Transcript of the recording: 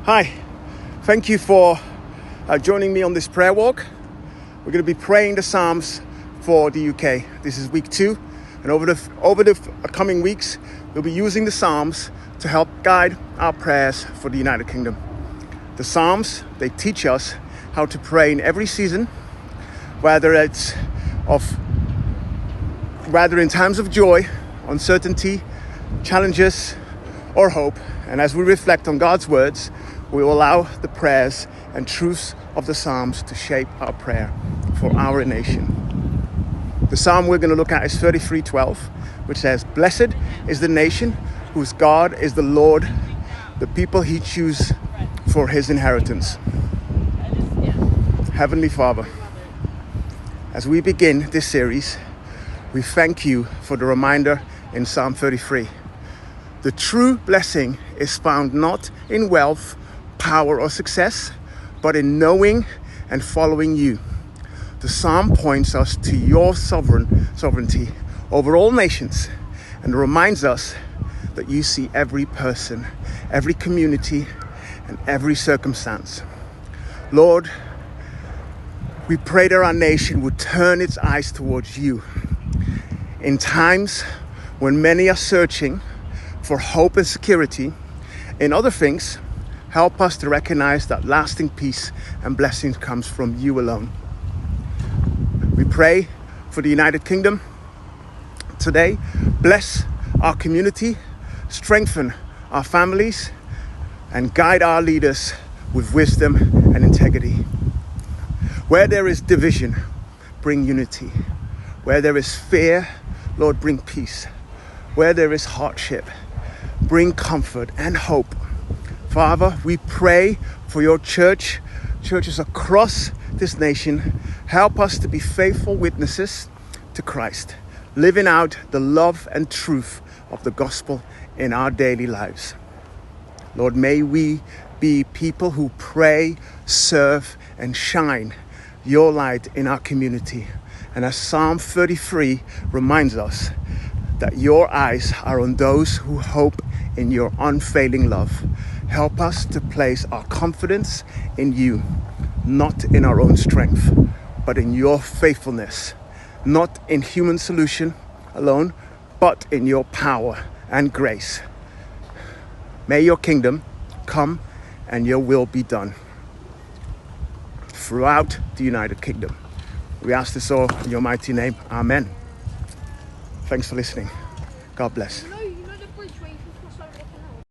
Hi, thank you for joining me on this prayer walk. We're going to be praying the Psalms for the UK. This is week 2, and over the coming weeks, we'll be using the Psalms to help guide our prayers for the United Kingdom. The Psalms, they teach us how to pray in every season, whether in times of joy, uncertainty, challenges, or hope. And as we reflect on God's words, we will allow the prayers and truths of the Psalms to shape our prayer for our nation. The Psalm we're going to look at is 33:12, which says, "Blessed is the nation whose God is the Lord, the people he chooses for his inheritance." Heavenly Father, as we begin this series, we thank you for the reminder in Psalm 33. The true blessing is found not in wealth, power, or success, but in knowing and following you. The Psalm points us to your sovereignty over all nations and reminds us that you see every person, every community, and every circumstance. Lord, we pray that our nation would turn its eyes towards you. In times when many are searching for hope and security in other things, help us to recognize that lasting peace and blessings comes from you alone. We pray for the United Kingdom today. Bless our community, strengthen our families, and guide our leaders with wisdom and integrity. Where there is division, bring unity. Where there is fear, Lord, bring peace. Where there is hardship, bring comfort and hope. Father, we pray for your churches across this nation. Help us to be faithful witnesses to Christ, living out the love and truth of the gospel in our daily lives. Lord, may we be people who pray, serve, and shine your light in our community. And as Psalm 33 reminds us, that your eyes are on those who hope in your unfailing love. Help us to place our confidence in you, not in our own strength, but in your faithfulness, not in human solution alone, but in your power and grace. May your kingdom come and your will be done throughout the United Kingdom. We ask this all in your mighty name. Amen. Thanks for listening. God bless.